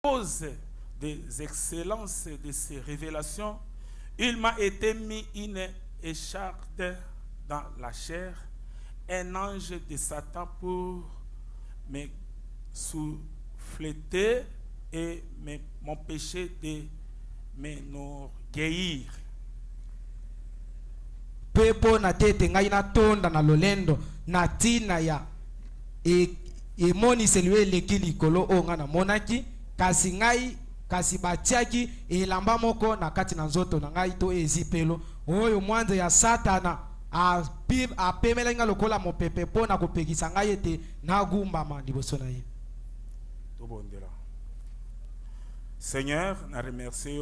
cause des excellences de ces révélations, il m'a été mis une écharpe dans la chair, un ange de Satan pour me souffléter et m'empêcher de m'enorgueillir. Pepo na tete ngai na tonda na lolendo na tina ya moni selwe leki likolo o nga na monaki kasi ngai kasi batiaki elamba moko na kati na nzoto na ngai to ezipelo oyo mwanze ya satana apemela nga lokola mopepe po na kopekisa ngai ete nagumbama liboso na ye. Seigneur, na remercie,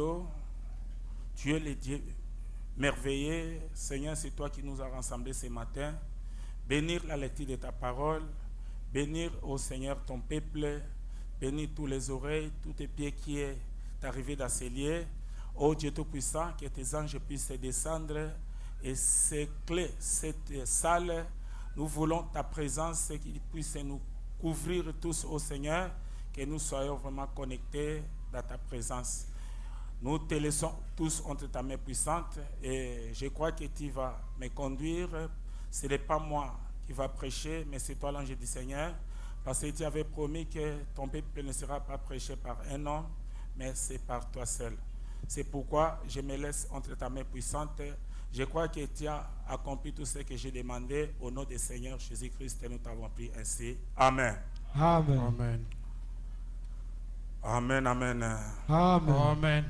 tu es le Dieu merveilleux. Seigneur, c'est toi qui nous as rassemblés ce matin. Bénir la lecture de ta parole. Bénir, au Seigneur, ton peuple. Bénir tous les oreilles, tous tes pieds qui est arrivé dans ces lieux. Ô Dieu Tout-Puissant, que tes anges puissent descendre et sécler cette salle. Nous voulons ta présence qui puisse nous couvrir tous, ô Seigneur, que nous soyons vraiment connectés dans ta présence. Nous te laissons tous entre ta main puissante et je crois que tu vas me conduire. Ce n'est pas moi qui va prêcher, mais c'est toi l'ange du Seigneur. Parce que tu avais promis que ton peuple ne sera pas prêché par un homme, mais c'est par toi seul. C'est pourquoi je me laisse entre ta main puissante. Je crois que tu as accompli tout ce que j'ai demandé. Au nom du Seigneur Jésus-Christ, nous t'avons pris ainsi. Amen. Amen. Amen. Amen, amen. Amen. Amen.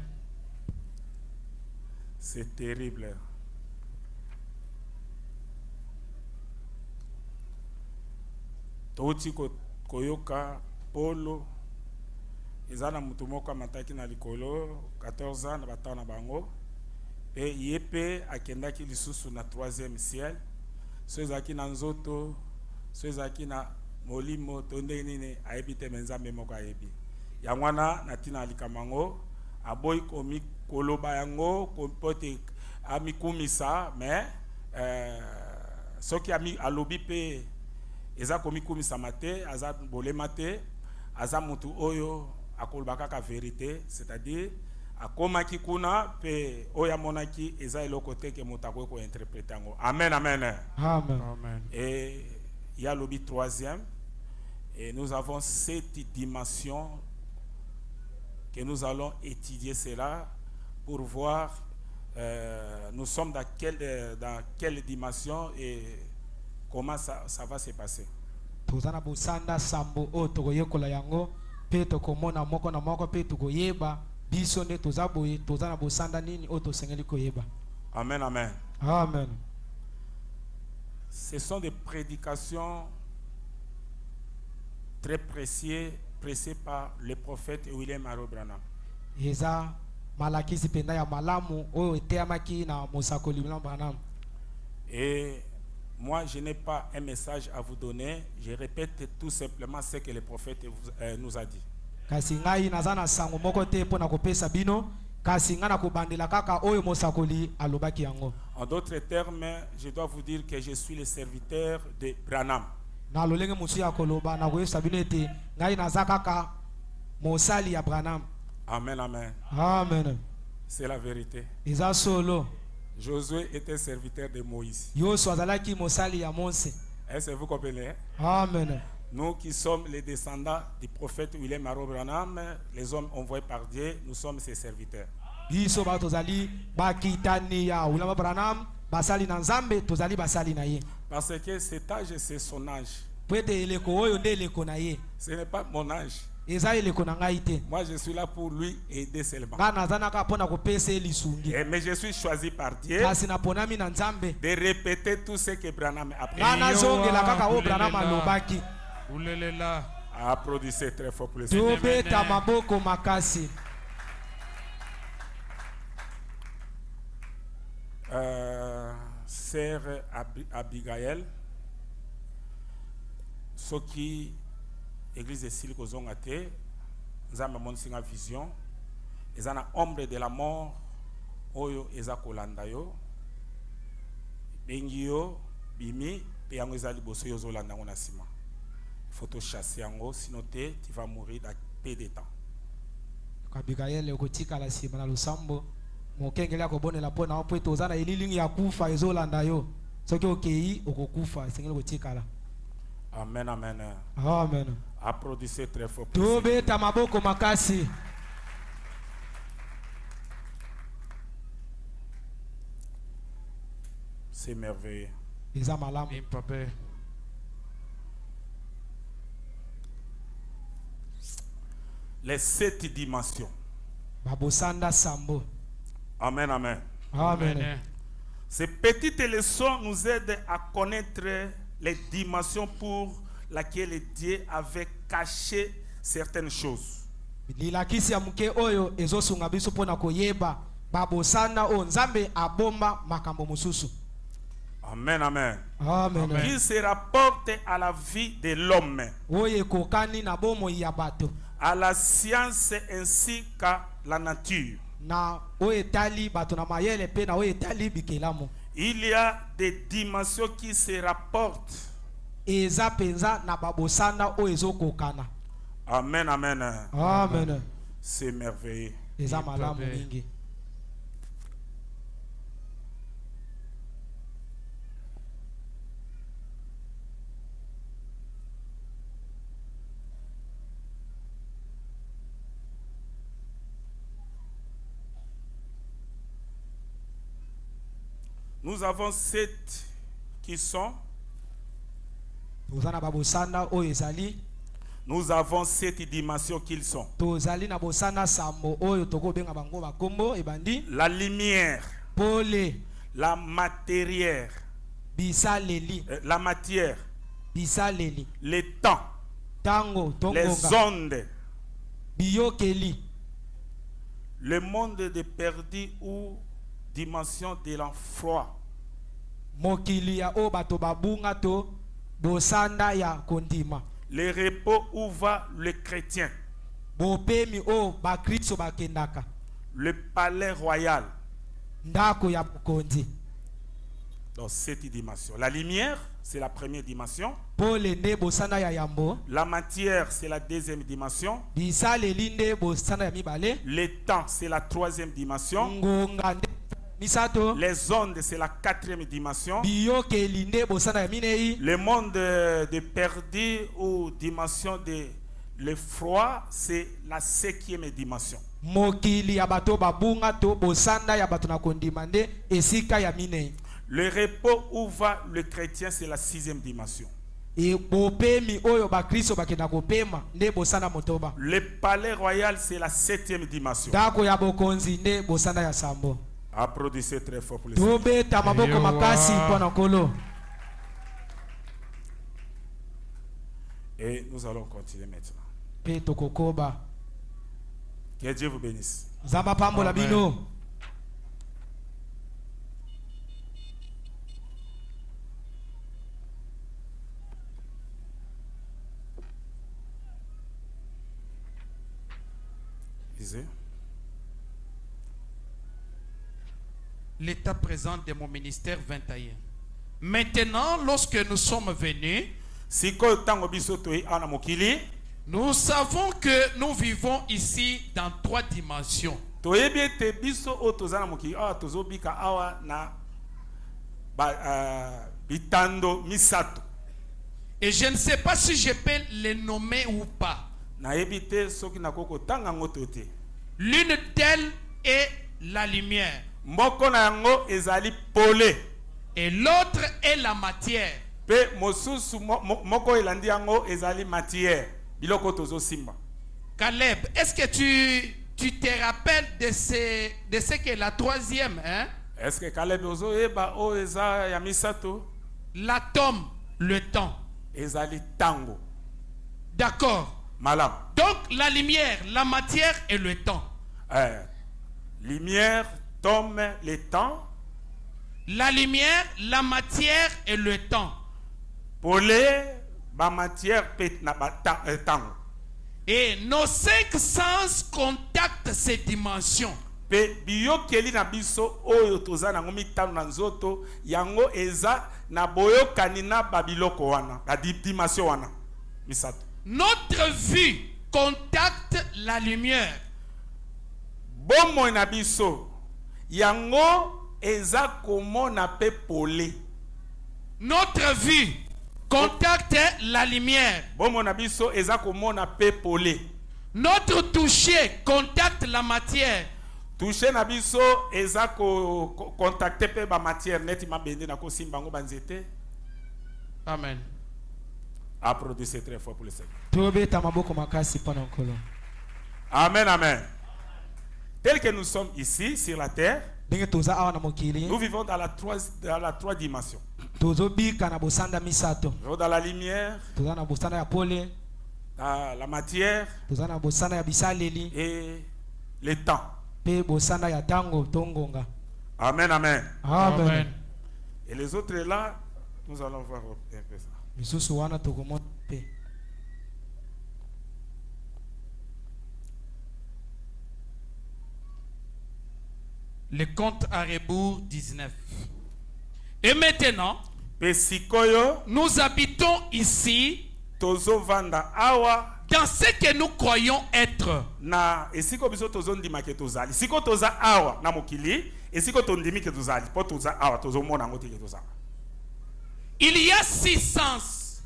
C'est terrible. Touti koyoka polo ezana mutu moko mataki na likolo 14 ans na batana na bango et yepe akendaki lisusu na 3e ciel so ezaki na nzoto so ezaki na molimo tonde nini ayebi menzambe moko ayebi yangwana na tina likamango aboyi komi koloba yango kompote amikumisa mais soki ami alobi pe eza komikumisa mate aza bolema te aza mutu oyo akolobaka ka vérité, c'est-à-dire akomaki kuna pe oya monaki eza eloko te ke mutu akoki kointerpréter yango. Amen, amen. Amen. Amen. Et il y a le 3e et nous avons cette dimension que nous allons étudier cela pour voir nous sommes dans quelle dimension et comment ça va se passer. Tozana busanda sambo o tokoyekola yango pe tokomona moko na moko pe tokoyeba biso nde tozaboye tozana busanda nini o tosengeli koyeba. Amen, amen. Amen. Ce sont des prédications très précieuses pressées par le prophète William Aro Branham. Eza malakisi penda ya malamu oyo eteamaki na mosakoli William Branham. Et moi, je n'ai pas un message à vous donner. Je répète tout simplement ce que le prophète nous a dit. Kasi ngai nazana sango moko te pona kopesa bino kasi ngana kobandela kaka oyo mosakoli alobaki yango. En d'autres termes, je dois vous dire que je suis le serviteur de Branham. Na lolenge musu ya koloba na koyesa bino ete ngai naza kaka mosali ya Branham. Amen, amen. Amen. C'est la vérité. Eza solo. Josué était serviteur de Moïse. Yosu azalaki mosali ya Mose. Est-ce que vous comprenez? Amen. Nous qui sommes les descendants du prophète William Aro Branham, les hommes envoyés par Dieu, nous sommes ses serviteurs. Biso ba tozali bakitani ya William Branham basali na Nzambe tozali basali na ye. Parce que cet âge, c'est son âge. Pwete eleko oyo nde eleko na ye. Ce n'est pas mon âge. Eza eleko na ngai te. Moi, je suis là pour lui aider seulement. Nga nazanaka pona kopesa lisungi. Mais je suis choisi par Dieu Kasi na ponami na Nzambe. de répéter tout ce que Branham a appris. Nga nazongela kaka o Branham alobaki. Oulelela. Applaudissez très fort pour le Seigneur. Tobeta maboko makasi. Sœur Abigail, ce qui église de Sili kozonga te, nzamba monsinga vision, ezana ombre de la mort, oyo eza kolanda yo, bengi yo, bimi, pe yango eza liboso yo zolanda ngo na sima. Il faut te chasser yango, sinon tu vas mourir dans peu de temps. Abigail okotikala sima na lusambo mokengeli akobonela mpo na mpo toza na elilingi ya kufa ezolanda yo soki okei okokufa esengeli kotikala. Amen, amen. Amen. Applaudissez très fort. Tobeta maboko makasi. C'est merveilleux. Eza malamu. Papa. Les 7 dimensions. Babosanda sambo. Amen, amen. Amen. Ces petites leçons nous aident à connaître les dimensions pour lesquelles Dieu avait caché certaines choses. Lilakisi ya mke oyo ezosunga biso pona koyeba babosanda o nzambe abomba makambo mususu. Amen, amen. Amen. Qui se rapporte à la vie de l'homme, Oye kokani na bomo ya bato. à la science ainsi qu'à la nature. Na oye tali bato na mayele pe na oye tali bikelamu. Il y a des dimensions qui se rapportent. Eza penza na babosanda o ezokokana. Amen, amen. Amen. C'est merveilleux. Eza malamu mingi. Nous avons 7 qui sont. Tozana babosanda o ezali. Nous avons 7 dimensions qu'ils sont. Tozali na bosanda sambo oyo toko benga bango bakombo ebandi. La lumière, Pole la matière, bisaleli. la matière, Bisaleli. le temps, Tango les tongonga. ondes, Biyokeli. le monde de perdu ou dimension de l'enfroid. Mokili ya o bato babunga to bosanda ya kondima. Le repos où va le chrétien. Bopemi o bakristo bakendaka. Le palais royal. Ndako ya bukonzi. Dans 7 dimensions. La lumière, c'est la première dimension. Pole nde bosanda ya yambo. La matière, c'est la deuxième dimension. Bisaleli nde bosanda ya mibale. Le temps, c'est la troisième dimension. Ngonga nde misato. Les ondes, c'est la quatrième dimension. Biyokeli nde bosanda ya minei. Le monde de perdu ou dimension de le froid, c'est la 5e dimension. Mokili ya bato babunga to bosanda ya bato na kondima nde esika ya minei. Le repos où va le chrétien, c'est la 6e dimension. E bopemi oyo bakristo bakenda kopema nde bosanda motoba. Le palais royal, c'est la 7e dimension. Ndako ya bokonzi nde bosanda ya sambo. Applaudissez très fort pour le Seigneur. Tobeta maboko makasi mpona kolo. Et nous allons continuer maintenant. Pe tokokoba. Que Dieu vous bénisse. Zamba pambola Amen. bino. Lisez. L'état présent de mon ministère 21. Maintenant, lorsque nous sommes venus, Siko tango biso toi ana mokili, nous savons que nous vivons ici dans 3 dimensions. toyebi ete biso o tozana mokili awa tozobika awa na bitando misato. Et je ne sais pas si je peux les nommer ou pas. Nayebi te soki nakoko tanga ngoto te. L'une d'elles est la lumière Mboko na yango ezali pole. et l'autre est la matière. Pe mosusu moko elandi yango ezali matière. Biloko tozo simba. Caleb, est-ce que tu te rappelles de ce qu'est la 3e, hein? Est-ce que Caleb ozo eba o eza ya misato? L'atome, le temps. Ezali tango. D'accord. Malam. Donc la lumière, la matière et le temps. Lumière, tome, le temps. La lumière, la matière et le temps. Pole, ba matière pet na ba tango. Et nos 5 sens contactent ces dimensions. Pe biyokeli na biso oyo toza nango mitano na nzoto yango eza na boyokani na babiloko wana na dimension wana misato. Notre vue contacte la lumière. bomoi na biso yango eza komona pe pole. Notre vie contacte la lumière. Bomoi na biso eza komona pe pole. Notre toucher contacte la matière. Toucher na biso eza ko contacter pe ba matière neti mabende na ko simbango banzete. Amen. Applaudissez très fort pour le Seigneur. tobeta maboko makasi mpona nkolo. Amen, amen. Tel que nous sommes ici sur la terre, ndenge toza awa na mokili nous vivons dans la trois dimensions. tozobika na bosanda misato. Nous vivons dans la lumière, toza na bosanda ya pole, dans la matière toza na bosanda ya bisaleli et le temps. pe bosanda ya tango tongonga. Amen, amen. Amen. Et les autres là, nous allons voir un peu ça. misusu wana tokomona pe. Le compte à rebours 19. Et maintenant, Pesikoyo, nous habitons ici tozo vanda awa dans ce que nous croyons être. na esiko biso tozo ndima ke tozali. Siko toza awa na mokili, esiko tondimi ke tozali. Po toza awa tozo mona ngo te ke toza. Il y a 6 sens.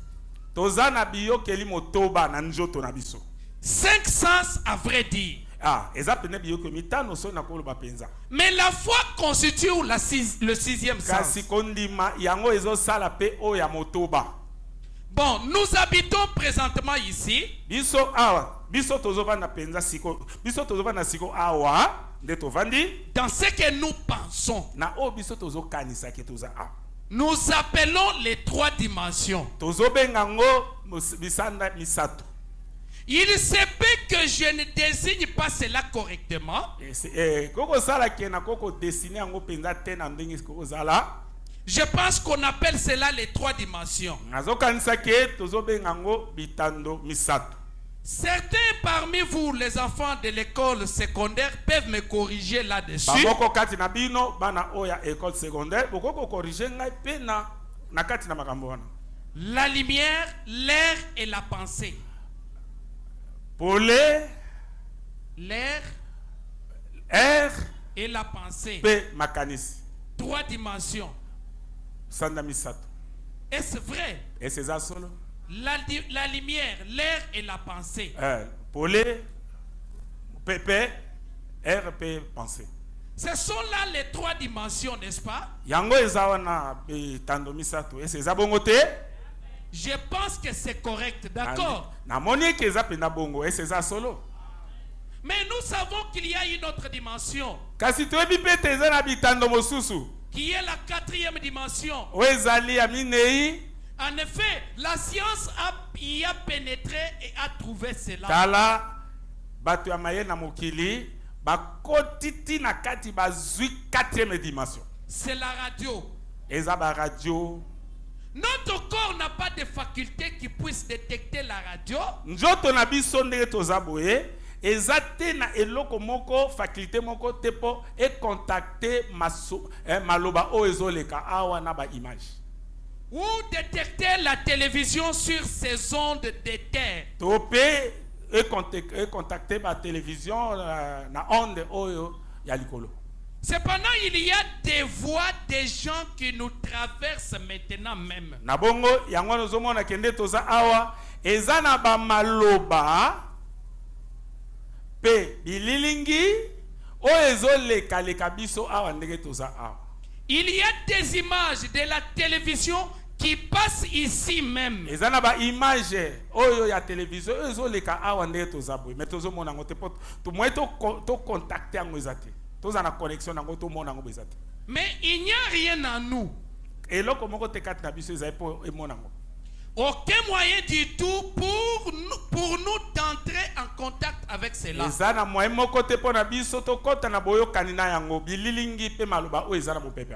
Toza na biyo keli motoba na njoto na biso. 5 sens à vrai dire. Ah, eza pene biyo ke mitano so na koloba penza. Mais la foi constitue le 6e sens. Kasi kondima yango ezo sala pe o ya motoba. Bon, nous habitons présentement ici. Biso awa, biso tozo vanda penza siko, biso tozo vanda siko awa, nde tovandi Dans ce que nous pensons, na o biso tozo kanisa ke toza awa. nous appelons les 3 dimensions. Tozo bengango bisanda misato. Il se peut que je ne désigne pas cela correctement. Koko sala ke na koko dessiner yango penza te na ndenge koko sala. Je pense qu'on appelle cela les 3 dimensions. Nazo kanisa ke tozo bengango bitando misato. Certains parmi vous, les enfants de l'école secondaire, peuvent me corriger là-dessus. Bamoko kati na bino bana oya école secondaire boko corriger ngai pe na kati na makambo wana. La lumière, l'air et la pensée. Pole, L'air air et la pensée. pe makanisi. 3 dimensions. Sanda misato. Est-ce vrai? Et c'est ça solo. La lumière, l'air et la pensée. Pole, pepe, air pe pensée. Ce sont là les 3 dimensions, n'est-ce pas? Yango ezawa na bitando misato. Et c'est ça bongo te? Je pense que c'est correct, d'accord? Na moni ke eza pena bongo. Et c'est ça solo. Mais nous savons qu'il y a une autre dimension, Kasi toyebi pe te eza na bitando mosusu. qui est la 4e dimension. O ezali ya minei. En effet, la science y a pénétré et a trouvé cela. Tala bato ya maye na mokili bakotiti na kati bazwi 4e dimension. C'est la radio. Eza ba radio. Notre corps n'a pas de faculté qui puisse détecter la radio. Njoto na biso ndenge toza boye eza te na eloko moko faculté moko te po e contacter maloba o ezoleka awa na ba image. Ou détecter la télévision sur ces ondes d'éther. Topé e contacter ba télévision na onde oyo ya likolo. Cependant, il y a des voix des gens qui nous traversent maintenant même. Na bongo yango nozomona kende toza awa eza na ba maloba pe bililingi o ezoleka leka biso awa ndenge toza awa. Il y a des images de la télévision qui passent ici même. Eza na ba image oyo ya télévision oyo ezoleka awa ndenge toza boye mais tozomona ngo te po to moye to contacter yango ezate. Toza na connexion nango to mona ngo ezate. Mais il n'y a rien en nous. Eloko moko te kati na biso ezai po emona ngo. Aucun moyen du tout pour nous d'entrer en contact avec cela. Eza na moye moko te po na biso to kota na boyokani na yango bililingi pe maloba oyo eza na mopepe.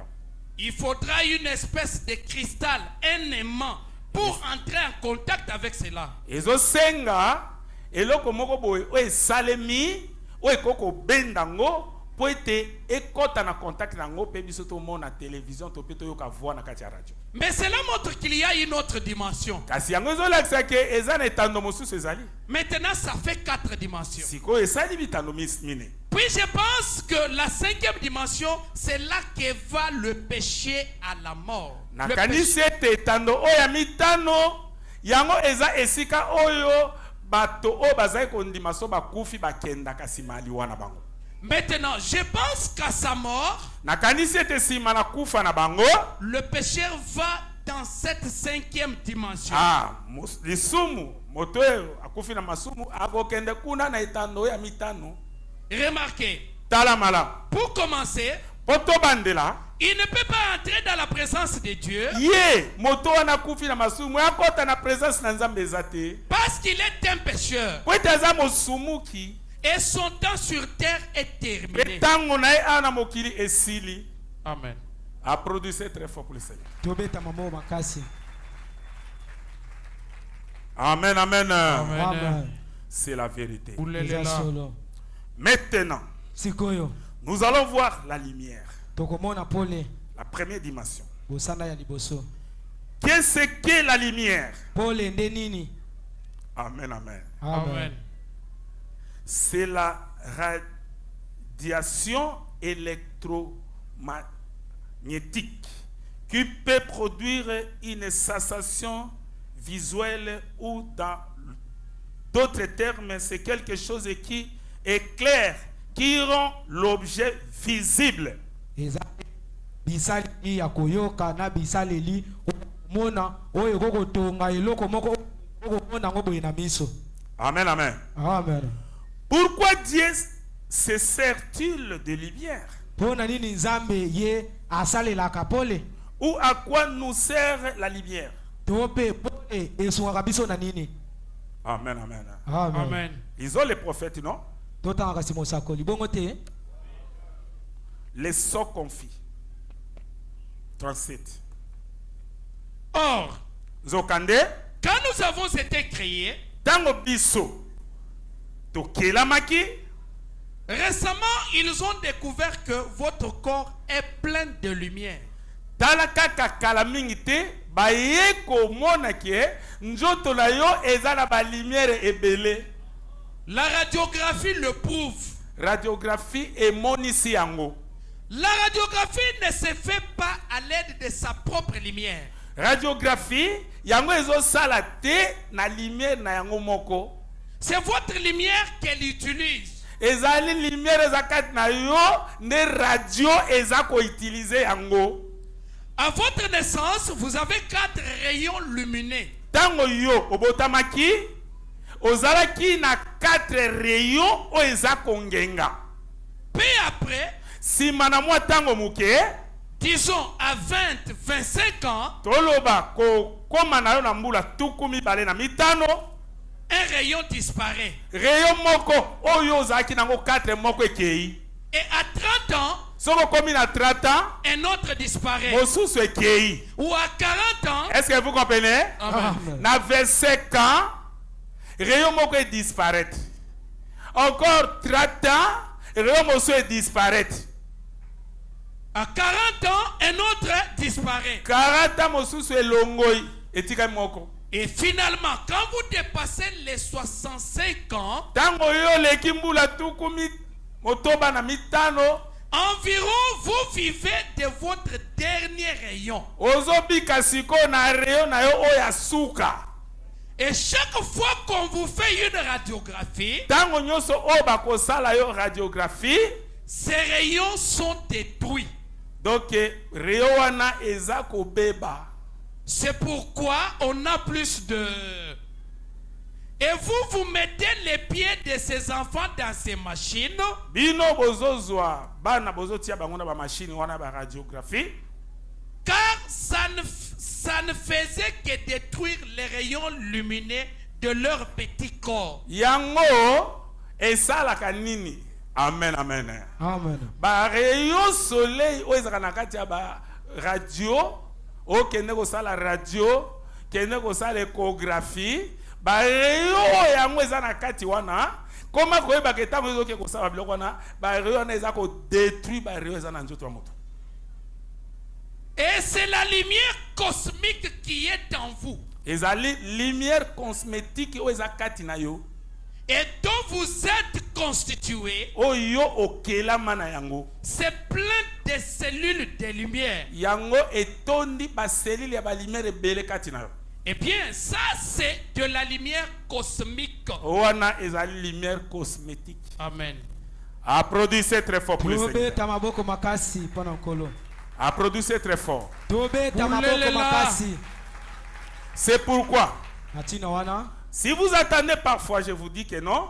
Il faudra une espèce de cristal, un aimant, pour entrer en contact avec cela. Ezo senga eloko moko boye oyo esalemi oyo ekoko bendango pour ete ekota na contact na ngo pe biso to mona télévision to pe to yoka voix na kati ya radio. Mais cela montre qu'il y a une autre dimension. Kasi yango ezolakisa ke eza na etando mosusu ezali. Maintenant, ça fait 4 dimensions. Sikoyo esali bitando mine. Puis je pense que la 5e dimension, c'est là que va le péché à la mort. Le Nakanisi ete etando oyo ya mitano yango eza esika oyo bato oyo bazali kondima so bakufi bakenda kasi mali wana bango. Maintenant, je pense qu'à sa mort, Nakanisi ete sima na kufa na bango, le pécheur va dans cette 5e dimension. lisumu moto oyo akufi na masumu akokende kuna na etando ya mitano. Remarquez, Tala malamu. pour commencer, Poto bandela, il ne peut pas entrer dans la présence de Dieu ye moto wana kufi na masumu akota na présence na Nzambe ezate. parce qu'il est un pécheur. Po ete aza mosumuki, Et son temps sur terre est terminé. tango na ye ana mokili esili. Amen. Applaudissez très fort pour le Seigneur. tobeta mamo makasi. Amen, amen. Amen. C'est la vérité. Eza solo. Maintenant, Sikoyo nous allons voir la lumière, tokomona pole la première dimension. bosanda ya liboso. Qu'est-ce que la lumière? Pole nde nini? Amen, amen. Amen. C'est la radiation électromagnétique qui peut produire une sensation visuelle ou dans d'autres termes, c'est quelque chose qui éclaire, qui rend l'objet visible. Eza bisaleli ya koyoka na bisaleli mona oyo kokotonga eloko moko okomona ngo boye na miso. Amen, amen. Amen. Pourquoi Dieu se sert-il de lumière? Pona nini Nzambe ye asalelaka pole? Ou à quoi nous sert la lumière? Tope pole esungaka biso na nini? Amen, amen. Amen. Amen. Ils ont les prophètes, non? Totanga kasi mosakoli bongo te. Les sots confis. 37. Or, Zokande, quand nous avons été créés, tango biso, tokelamaki, récemment, ils ont découvert que votre corps est plein de lumière. tala kaka kala mingi te, baye komona ke, njoto na yo eza na ba lumière ebele. La radiographie le prouve. Radiographie emonisi yango. La radiographie ne se fait pas à l'aide de sa propre lumière. Radiographie, yango ezo sala te na lumière na yango moko. C'est votre lumière qu'elle utilise. Ezali lumière ezakat na yo, ne radio ezako utiliser yango. À votre naissance, vous avez 4 rayons lumineux. Tango yo obotamaki, ozalaki na 4 rayons o ezako ngenga. Puis après, Sima na mwa tango muke, disons à 20, 25 ans, toloba ko koma na yo na mbula tuku mibale na mitano, un rayon disparaît. rayon moko oyo ozalaki nango 4 moko ekei. Et à 30 ans, Soko komi na 30 ans, un autre disparaît. mosusu ekei. Ou à 40 ans, Est-ce que vous comprenez? Amen. Na 25 ans, rayon moko est disparaître. Encore 30 ans, rayon mosusu est disparaître. à 40 ans, un autre disparaît. 40 ans mosusu elongoi etika moko. Et finalement, quand vous dépassez les 65 ans, Tango yo leki mbula tuku motoba na mitano, environ vous vivez de votre dernier rayon. ozobika siko na rayon na yo oya suka. Et chaque fois qu'on vous fait une radiographie, Tango nyonso oyo bakosala yo radiographie, ces rayons sont détruits. donc rayon wana eza kobeba. C'est pourquoi on a plus de... Et vous mettez les pieds de ces enfants dans ces machines, Bino bozozwa bana bozotia bango na ba machine wana ba radiographie, car ça ne faisait que détruire les rayons lumineux de leur petit corps. yango esalaka nini? Amen, amen. Amen. Ba rayon soleil oyo ezaka na kati ya ba radio, okende kosala radio, kende kosala échographie, ba rayon yango eza na kati wana, Comment koyeba ke tango ezoke kosala biloko wana ba rayon wana eza ko détruire ba rayon eza na nzoto ya moto. Et c'est la lumière cosmique qui est en vous. Ezali lumière cosmétique o eza kati na yo. Et dont vous êtes constitué. Oyo okelama na yango. C'est plein de cellules de lumière. Yango etondi ba cellule ya ba lumière ebele kati na yo. Eh bien, ça c'est de la lumière cosmique. Wana ezali lumière cosmétique. Amen. Applaudissez très fort pour le Seigneur. tobeta maboko makasi mpona nkolo. Applaudissez très fort. Tobeta maboko makasi. C'est pourquoi, Natina wana. si vous attendez parfois, je vous dis que non,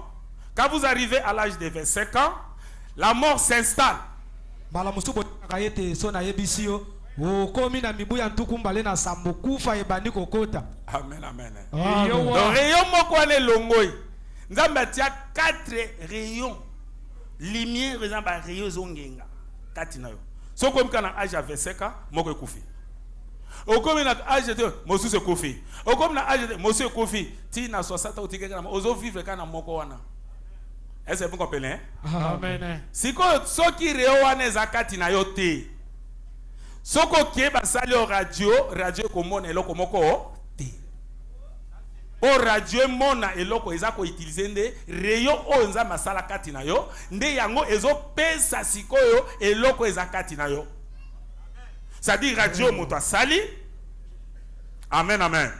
quand vous arrivez à l'âge de 25 ans, la mort s'installe. Bala musubo kayete so na yebisio. Okomi na mibu ya ntuku mbale na sambo kufa ebandi kokota. Amen, amen. Amen. Donc, rayon moko ane longoi. Nzambe atia 4 rayons. Lumière, exemple, rayon zongenga. Katina yo. So comme quand on a âge à 25 ans, moko ekufi. Au comme na âge de mosu se kufi. Au comme na âge de mosu ekufi. Ti na 60 ou ti keka na ozo vivre kana moko wana. Est-ce que vous comprenez? Amen. Siko soki rayon wana eza katina yo te. Soko ke basali o radio komona eloko moko te. O radio mona eloko eza ko utiliser nde rayon o nza masala kati na yo nde yango ezo pesa sikoyo eloko eza kati na yo. Ça dit radio moto asali. Amen, amen.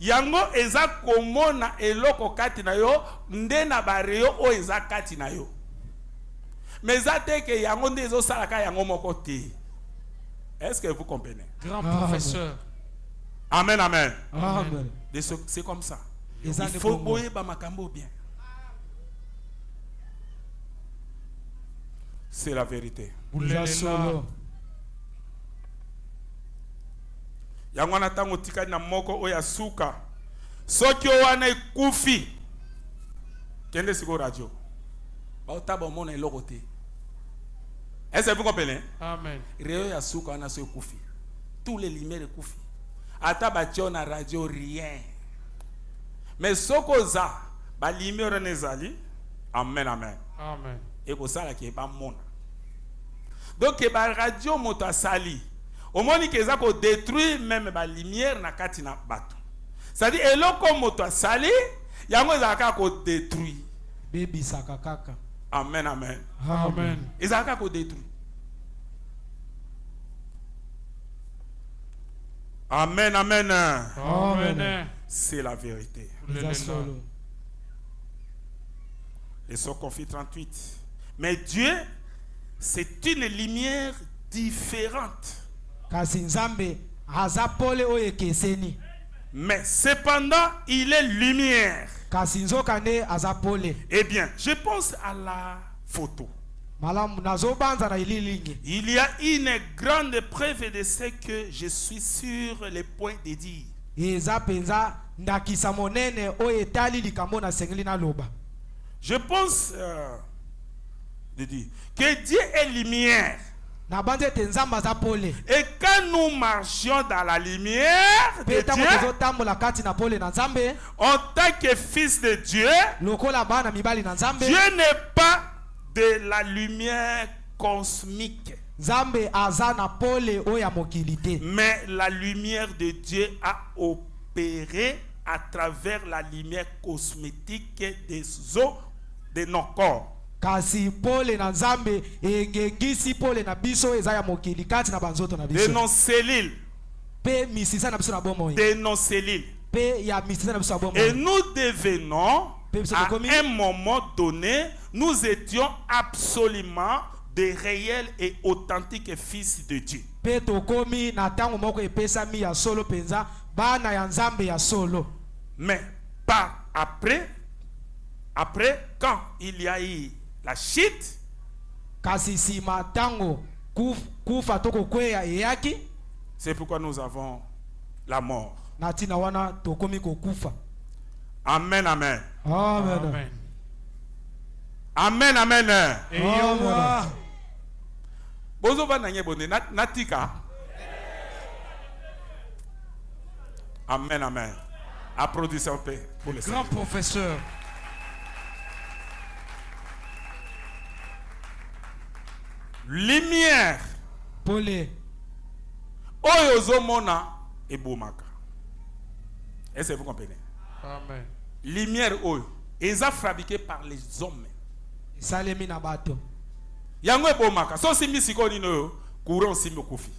Yango eza komona eloko kati na yo nde na ba rayon o eza kati na yo. Mais za te ke yango nde ezo sala ka yango moko te. Est-ce que vous comprenez? Grand professeur. Amen, amen. Amen. C'est comme ça. Il faut boyer bamakambo bien. C'est la vérité. Yangwana tango tika na moko oya suka. Soki wana ekufi. Kende siko radio. Ba otaba mona eloko te. Est-ce que vous comprenez? Amen. Réo ya suka wana so kufi. Tous les lumières kufi. Ata batio na radio rien. Mais sokoza ba lumière nezali. Amen, amen. Amen. Et ko sala ki ba mona. Donc ba radio moto asali. Au moni ke za ko détruire même ba lumière na kati na bato. C'est-à-dire eloko moto asali yango za ka ko détruire. Baby sakakaka. Amen, amen. Amen. Ils ont qu'à détruire. Amen, amen. Amen. C'est la vérité. Les sons conflit 38. Mais Dieu, c'est une lumière différente. Mais cependant, il est lumière. Eh bien, je pense à la photo. Il y a une grande preuve de ce que je suis sur le point de dire. Je pense de dire que Dieu est lumière. Et quand nous marchions dans la lumière de Dieu, en tant que fils de Dieu, Dieu n'est pas de la lumière cosmique. Mais la lumière de Dieu a opéré à travers la lumière cosmétique des eaux de nos corps. De nos cellules. De nos cellules. Et nous devenons, à un moment donné, nous étions absolument des réels et authentiques fils de Dieu. Mais pas après, quand il y a eu la chute, c'est pourquoi nous avons la mort. Amen, amen. Amen. Amen, amen. Amen. Bozo nanye bonde natika. Amen, amen. Applaudissez un peu pour le Grand professeur. lumière pole oyo ozomona ebomaka. Est-ce que vous comprenez? Amen. Lumière oyo eza fabriquée par les hommes. esalemi na bato. Yango ebomaka. So simbi siko nino yo courant simbi okufi.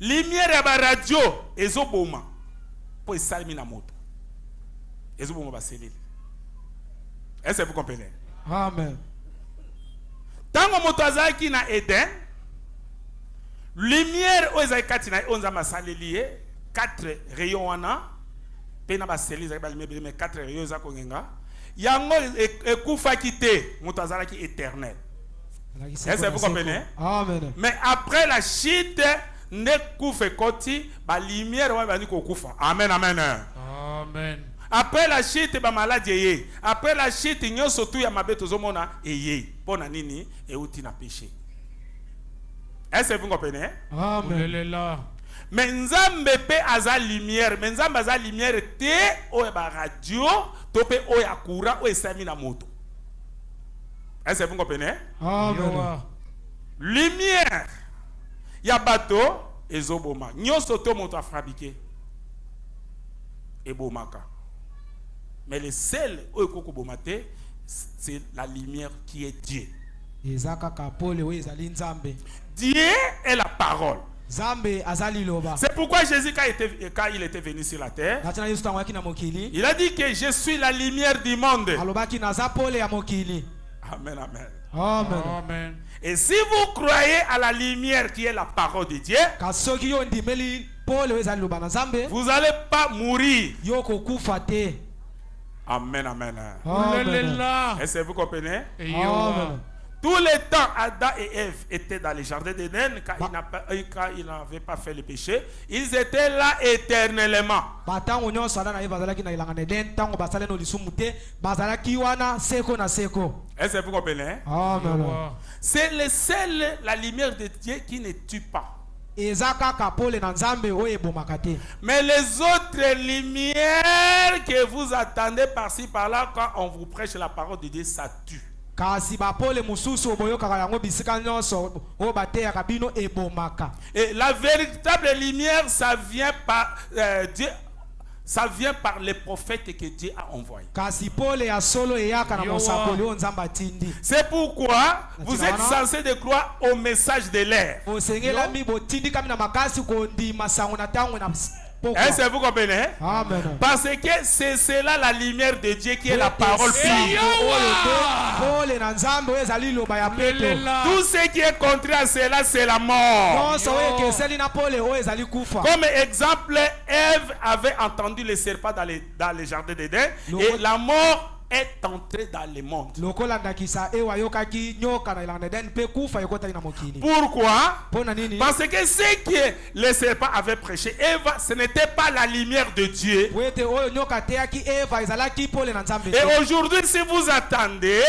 Lumière ya ba radio ezoboma po esalemi na moto. Ezoboma ba selile. Est-ce que vous comprenez? Amen. Tango moto azalaki na Eden, lumière oyo ezali kati na onza masaleli ye 4 rayons wana pe na baseli ezali balumière mais 4 rayons eza kongenga yango ekufaki te moto azalaki éternel. Est-ce que vous comprenez? Amen. Mais après la chute ne kufa ekoti ba lumière wana bani kokufa. Amen, amen. Amen. Après la chute ba maladie ye. Après la chute nyonso tu ya mabe tozomona eye. Pona nini euti na péché. Est-ce que vous comprenez? Amen. Là. Mais nzambe pe aza lumière, mais nzambe aza lumière te oyo ba radio to pe oyo akura oyo esami na moto. Est-ce que vous comprenez? Amen. Lumière ya bato ezoboma. Nyonso to moto a fabriqué ebomaka. Mais le seul oyo kokoboma te c'est la lumière qui est Dieu. ezaka kapole we ezali nzambe. Dieu est la parole. Nzambe azali loba. C'est pourquoi Jésus, quand il était venu sur la terre, Natina Yesu tangwaki na mokili. il a dit que je suis la lumière du monde. Alobaki naza pole ya mokili. Amen, amen. Amen. Amen. Et si vous croyez à la lumière qui est la parole de Dieu, Kasoki yo ndimeli pole we ezali loba na nzambe. vous n'allez pas mourir. Yo kokufa te. Amen, amen. Amen. Là. Est-ce que vous comprenez? Amen. Tout le temps, Adam et Ève étaient dans le jardin d'Éden quand ils n'avaient pas fait le péché. Ils étaient là éternellement. Batango nyonso Adam na Eva bazalaki na ilanga na Eden tango basale no lisumu te bazalaki wana seko na seko. Est-ce que vous comprenez? Amen. C'est le seul, la lumière de Dieu qui ne tue pas. Ezaka kapole na nzambe oyo ebomaka te. Mais les autres lumières que vous attendez par-ci par-là, quand on vous prêche la parole de Dieu, ça tue. Kasi bapole mususu boyokaka yango bisika nyonso oyo bateyaka bino ebomaka. Et la véritable lumière, ça vient par Dieu, ça vient par les prophètes que Dieu a envoyés. Kasi pole ya solo eyaka na mosakoli oyo nzambe atindi. C'est pourquoi vous êtes censés de croire au message de l'air. Osengelami botindi kami na makasi kondima sango na tango na Est-ce que vous comprenez? Amen. Parce que c'est cela la lumière de Dieu qui est la parole pure. Pole na nzambe oyo ezali loba ya peto. Tout ce qui est contraire à cela, c'est la mort. Nyonso oyo ekeseli na pole oyo ezali kufa. Comme exemple, Ève avait entendu le serpent dans les jardins d'Éden et la mort est entrée dans le monde. Lokola ndakisa ewa yokaki nyoka na ilanga na Eden pe kufa yokotaki na mokili. Pourquoi? Pona nini? Parce que ce que le serpent avait prêché, Ève, ce n'était pas la lumière de Dieu. Wete oyo nyoka teyaki Eva ezalaki pole na nzambe. Et aujourd'hui, si vous attendez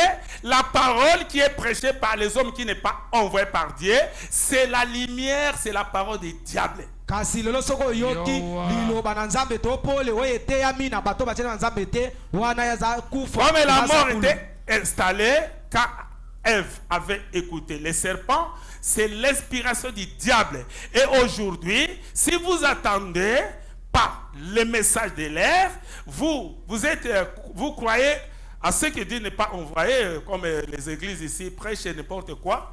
la parole qui est prêchée par les hommes qui n'est pas envoyée par Dieu, c'est la lumière, c'est la parole du diable. Kasi lelo soko yoki liloba na nzambe to pole oyo eteyami na bato batiana na nzambe te wana yaza kufa. Comme la mort était installée quand Ève avait écouté les serpents, c'est l'inspiration du diable. Et aujourd'hui, si vous attendez pas le message de l'air, vous croyez à ce que Dieu n'est pas envoyé, comme les églises ici prêchent n'importe quoi.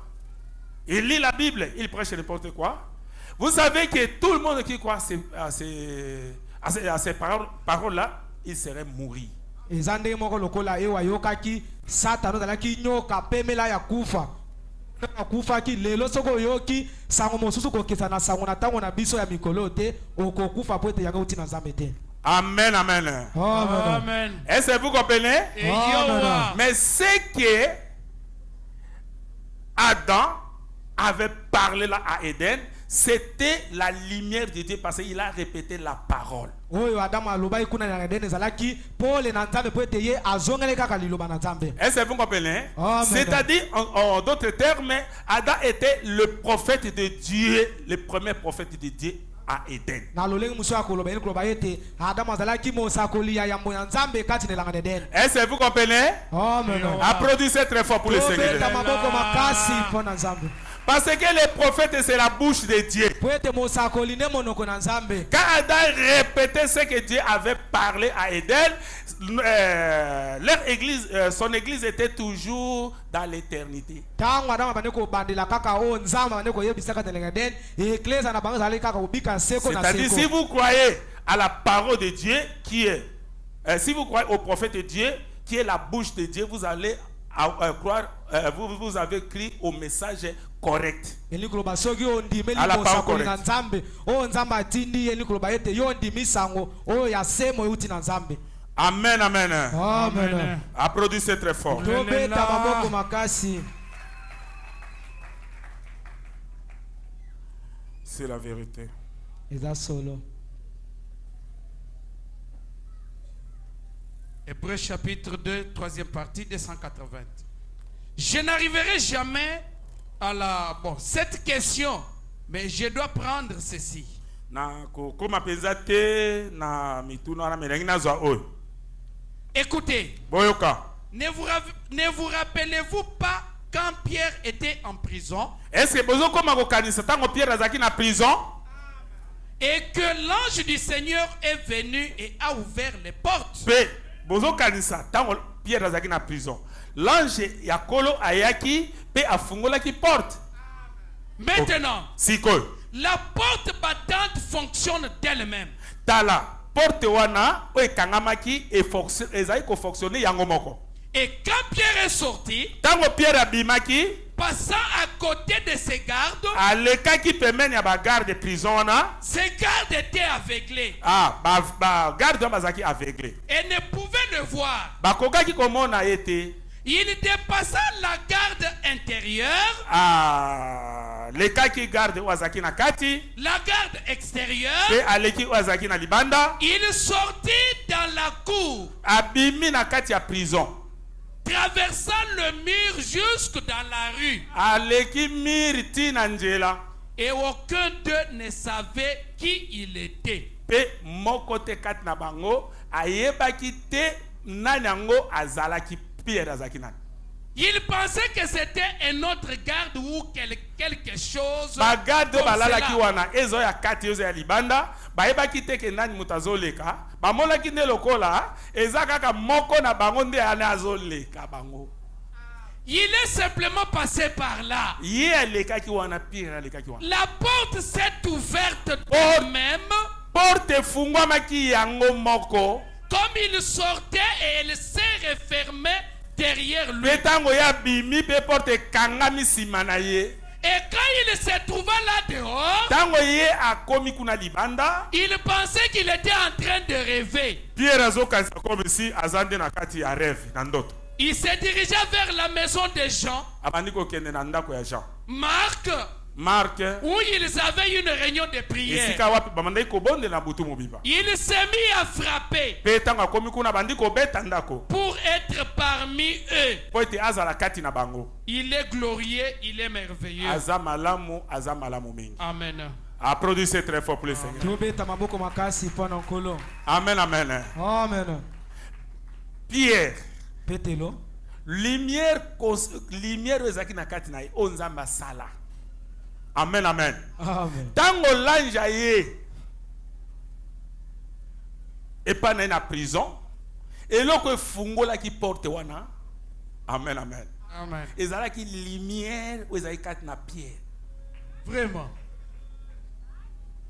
Ils lisent la Bible, ils prêchent n'importe quoi. Vous savez que tout le monde qui croit à ces paroles-là, il serait mourir. Ezande moko lokola ewa yokaki satano dalaki nyoka pemela ya kufa. Na kufa ki lelo soko yoki sango mosusu kokesa na sango na tango na biso ya mikolo te okokufa poete yanga uti na nzambe te. Amen, amen. Amen. Est-ce que vous comprenez? Amen. Mais c'est que Adam avait parlé là à Éden, c'était la lumière de Dieu parce qu'il a répété la parole. Oyo Adam aloba ikuna na Eden ezalaki pole na nzambe poete ye azongele kaka liloba na nzambe. Est-ce que vous comprenez? Amen. C'est-à-dire, en d'autres termes, Adam était le prophète de Dieu, le premier prophète de Dieu à Éden. na lolenge musu akoloba yeli koloba ete adamu azalaki mosakoli ya yambo ya nzambe kati na elanga na Eden. Est-ce que vous comprenez? Amen. Applaudissez très fort pour le Seigneur. tobeta maboko makasi mpo na nzambe. Parce que les prophètes, c'est la bouche de Dieu. po ete mosakoli nde monoko na nzambe. Quand Adam répétait ce que Dieu avait parlé à Éden, leur église, son église était toujours dans l'éternité. ntango adamu abandi kobandela kaka oyo nzambe abandi koyebisa kati na elanga ya Eden, eklezia na bango ezalaki kaka kobika seko na C'est-à-dire, si seko. vous croyez à la parole de Dieu, qui est, si vous croyez au prophète de Dieu, qui est la bouche de Dieu, vous allez croire, vous avez cru au message correct. eli koloba soki oyo ndimeli À la parole mosakoli na correcte. nzambe oyo nzambe atindi eli koloba ete yo ndimi sango oyo ya semo euti na nzambe. Amen, amen. Amen. Applaudissez très fort. tobeta maboko makasi. C'est la vérité. eza solo. Hébreux chapitre 2, troisième partie, 280. Je n'arriverai jamais à cette question, mais je dois prendre ceci. Na kokoma penza te na mituna na merengi na zwa oyo. Écoutez, Boyoka. ne vous rappelez-vous pas quand Pierre était en prison Est-ce que bozo koma ko kanisa tango Pierre azaki na prison? et que l'ange du Seigneur est venu et a ouvert les portes? Pe bozo kanisa tango Pierre azaki na prison. L'ange ya kolo ayaki pe afungola ki porte. Maintenant, Sikoy. la porte battante fonctionne d'elle-même. Tala porte wana o ekangamaki e ezali ko fonctionner yango moko. Et quand Pierre est sorti, Tango Pierre abimaki, passant à côté de ses gardes, alekaki pembeni ya ba garde de prison wana. ses gardes étaient aveuglés Ba garde wana bazaki aveuglé. et ne pouvaient le voir. Bakokaki komona ete Il dépassa la garde intérieure, lekaki garde wazaki na kati la garde extérieure. pe aleki wazaki na libanda, Il sortit dans la cour, abimi na kati ya prison, traversant le mur jusque dans la rue. aleki miri ti na nzela Et aucun d'eux ne savait qui il était. pe moko te kati na bango ayebaki te nani yango azalaki. Pierre azalaki nani. Il pensait que c'était un autre garde ou quelque chose Bagarde comme balalaki cela. wana ezo ya kati ezo ya libanda bayebaki te ke nani moto azoleka bamonaki nde lokola eza kaka moko na bango nde ane azoleka bango. Il est simplement passé par là. Ye alekaki wana Pierre alekaki wana. La porte s'est ouverte d'elle-même. Porte efungwamaki yango moko. Comme il sortait et elle s'est refermée derrière lui. Pe tango ya bimi pe porte ekangami nsima na ye. Et quand il se trouva là dehors, Tango ye akomi kuna libanda, il pensait qu'il était en train de rêver. Pierre azokanisa comme si azande na kati ya rêve na ndoto. Il se dirigea vers la maison de Jean, Abandi kokende na ndako ya Jean. Marc, Marc où ils avaient une réunion de prière. esika wapi bamandaki kobonde na butu mobiba. Il s'est mis à frapper Pe tango akomi kuna bandi kobeta ndako. pour être parmi eux. Po ete azala kati na bango. Il est glorieux, il est merveilleux. Aza malamu mingi. Amen. Applaudissez très fort pour le Seigneur. tobeta maboko makasi mpo na nkolo. Amen, amen. Amen. Pierre, petelo lumière ezaki na kati na ye o nzambe asala. Amen, amen. Amen. Tango l'ange aye epa na ye na prison eloko efungolaki porte wana. Amen, amen. Amen. Ezalaki lumière oyo ezalaki kati na Pierre Vraiment.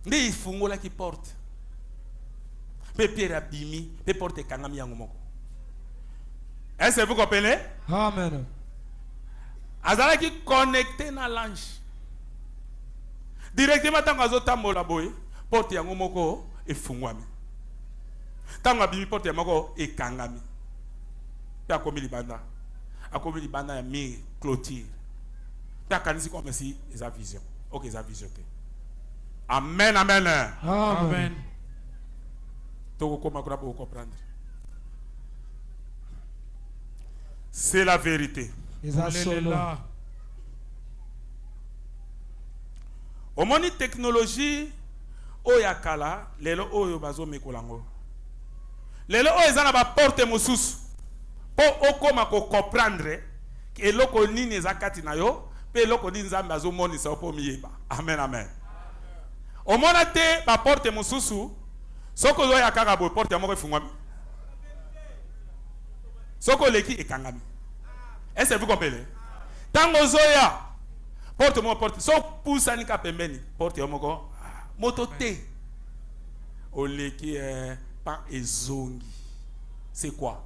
nde efungolaki porte mpe Pierre abimi mpe porte ekangami yango moko. Est-ce que vous comprenez? Amen. Azalaki connecté na l'ange directement. Tango azotambola boye porte yango moko efungwami, tango abimi porte yango moko ekangami pe akomi libanda ya mire clôture pe akanisi comme si eza vision. Ok, eza vision te. Amen, amen. Amen. Tokokoma kuna po comprendre. C'est la vérité. eza solo. Omoni technologie oyakala lelo oyo bazo mekolango lelo oyo ezana ba porte mosusu po okoma ko comprendre eloko nini ezakati na yo pe eloko nini Nzambe azomonisa po miyeba. Amen, amen. Omona te ba porte mosusu soko zo yakaka bo porte moko efungwami soko leki ekangami. Est-ce que vous comprenez? Tango zoya porte mo porte so poussa ni ka pembeni porte moko moto te oleki pa ezongi. C'est quoi?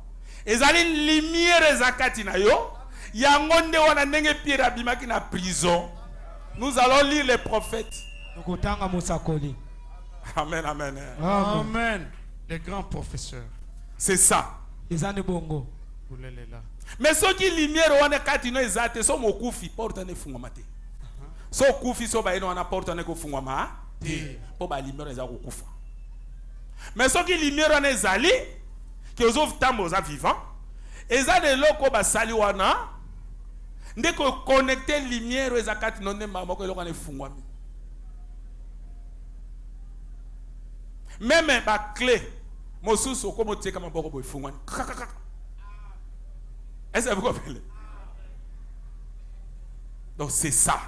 Ezali lumière ezakati na yo yango nde wana ndenge Pierre abimaki na prison. Nous allons lire les prophètes. Nokotanga musakoli. Amen, amen. Amen. Les grands professeurs. C'est ça. Ezane bongo. Vous l'êtes là. Mais ce qui lumière wana kati no ezate so mokufi porte ne fungwa mate. So kufi so ba eno wana porte ne ko fungwa ma te. Po ba lumière eza ko kufa. Mais ce qui lumière wana ezali que ozo tambo za vivant. Eza de loko ba sali wana ndeko connecter lumière eza kati no ne mama ko eloko ne fungwa mi. Même ba clé mosusu komo teka maboko bo fungwa. Est-ce que vous comprenez? Donc c'est ça.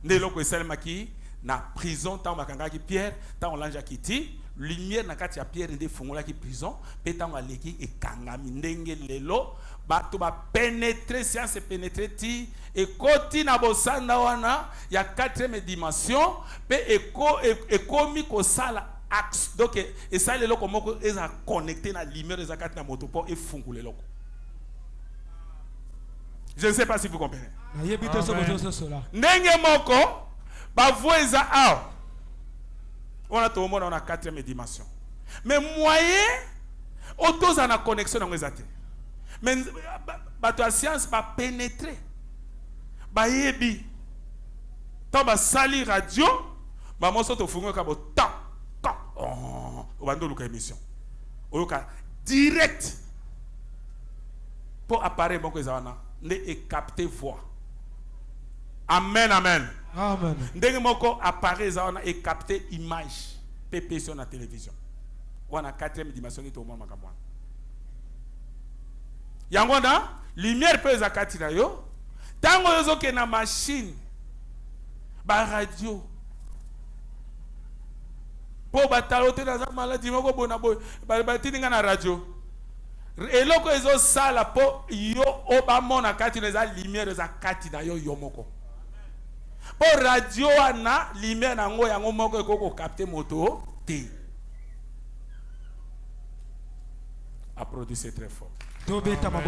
Neloko esalemaki na prison tant makanga ki Pierre, tant l'ange kiti, lumière na kati ya Pierre nde fungola ki prison, pe tant aleki ekangami ndenge lelo bato ba pénétrer science pénétrer ti et koti na bosanda wana ya 4e dimension pe ekomi ko sala axe. Donc et ça lelo komoko eza connecté na lumière eza kati na motopo e fungule loko. Je ne sais pas si vous comprenez. Nenge moko ba voeza a on a tout le monde dans la 4e dimension. Mais moyen autos en a connexion dans les athées. Mais la science va pénétrer. Ba yebi. Tant ba sali radio, ba mo soto fungo ka bo ta. Oh, on va nous émission. On va direct pour apparaître bon que ça va et capter voix. Amen, amen. Amen. Ndenge moko apparaît ça et capter image PP sur la télévision. On a 4e dimension qui est au monde makamwa. Yango na lumière peut zakati na yo. Tango yozo ke na machine ba radio. Po batalote na za maladie moko bona boy ba tininga na radio. Eloko ezo sala po yo obamona kati na za lumière za kati na yo yomoko. Po radio na lumière na ngo yango moko ekoko capter moto te. Applaudissez très fort.